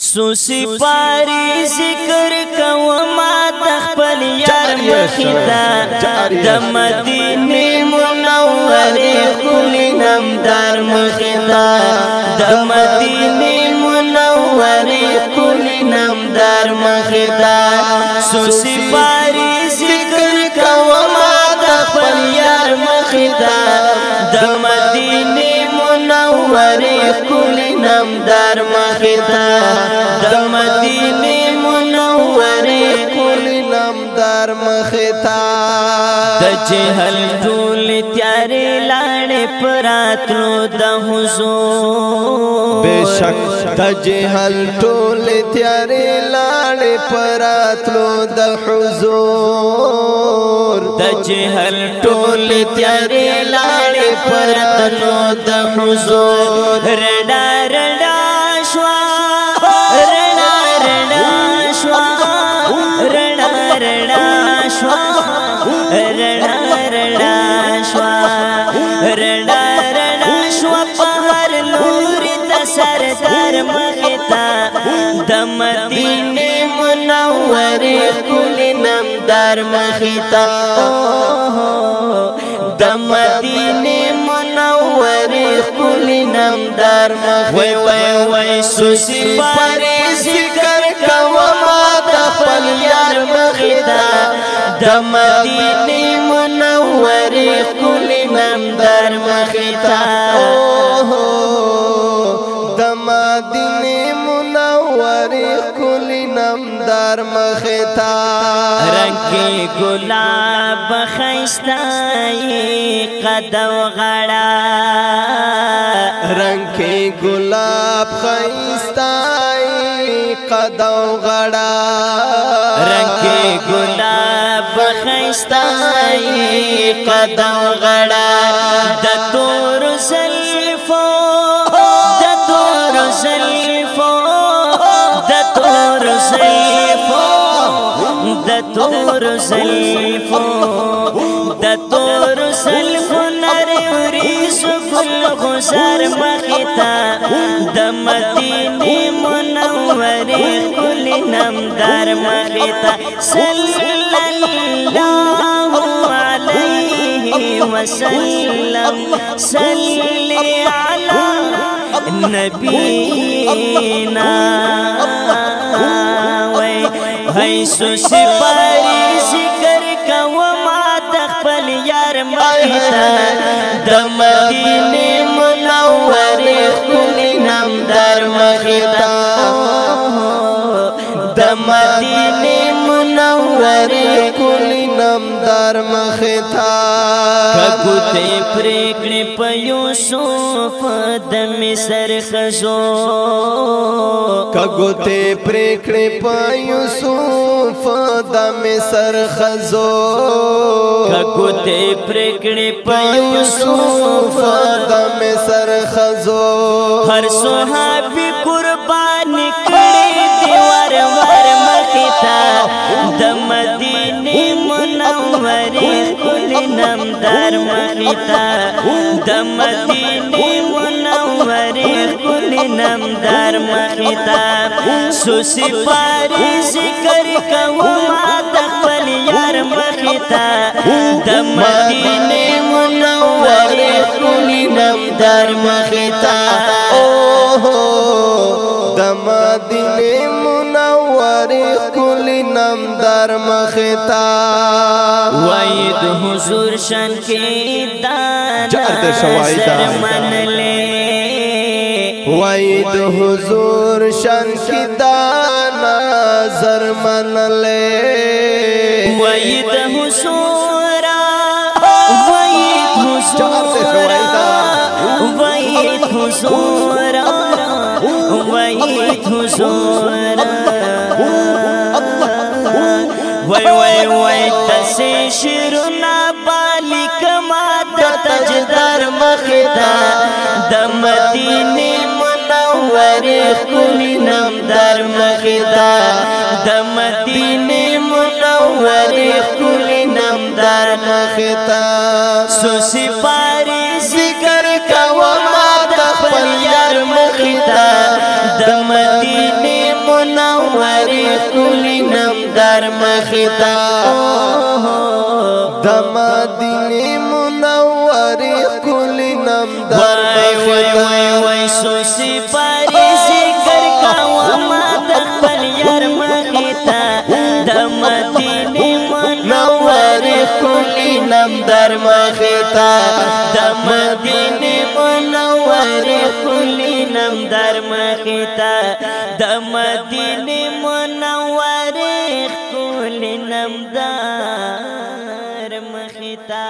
سوسی پاری ذکر کوما تخپل یار مخیتا د مدینه منوره کلی نمدار مخیتا د مدینه منوره کلی نمدار مخیتا سوسی پاری ذکر کوما تخپل یار مخیتا د مدینه منوره کلی نمدار مخیتا د مدینه منوره کلی نمدار مخیتا د جهل ټول تیارې لاړې پراتلو د حضور بشک د جهل ټول تیارې لاړې پراتلو د حضور د جهل ټول تیارې لاړې پراتلو د حضور رډا رډا شوا رډا رډا شوا رډا رډا شوا رډا رډا شوا رډا رډا شوا په هر لور د سردار مخیتا د مدینه منوره کلی نمدار مخیتا د مدینه منوره کلی نمدار مخیتا وای وای وای سوسی پاری ذکر کوما تخپل یار مخیتا د مدینه منوره کلی نمدار مخیتا د مدینه منوره کلی نمدار مخیتا رنگی گلاب خیستای قدو غڑا رنگی گلاب خیستای قدو غڑا رنگی گلاب خیستای قدو غڑا د تور زلفو د تور زلفو د تور زلفو د تور زلفو د تور زلفو نر وریز گل غزار مخیتا د مدینه منوره کلی نمدار مخیتا صلی اللہ علیہ وسلم صلی علی نبینا ہے سوسی پاری ذکر کوما تخپل یار مخیتا د مدینه منوره کلی نمدار مخیتا د مدینه منوره کلی نمدار مخیتا کګوته پرېکړې په یوسف د مصر خزو کګوته پرېکړې په یوسف د مصر خزو کګوته پرېکړې په یوسف د مصر خزو هر صحابي قربان کړي دی ور ور مخیتا د مدینه منوره کلی نمدار مخیتا د مدینه منوره کلی نمدار مخیتا سوسی پاری ذکر کوما تخپل یار مخیتا د مدینه منوره کلی نمدار مخیتا د مدینه منوره کلی نمدار مخیتا وید حضور شان کې دانا سر منلې وید حضور شان کې دانا زر منلې وید حضورا وید حضورا وید حضورا وید حضورا وای وای وای تسې شیرنا بالیک ما د تجدار مخیتا د مدینه منوره کلی نمدار مخیتا د مدینه منوره کلی نمدار مخیتا سوسی پاری ذکر کوما تخپل یار مخیتا د مدینه منورې ښکلي نمدار مخې ته د مدینې منورې ښکلي نمدار مخې ته وای سوسي پاري ذکر کومه د خپل یار مخې ته د مدینې منورې ښکلي نمدار مخې ته د مدینې منورې ښکلي نمدار مخې ته د مدینې منورې ښکلي نمدار مخې ته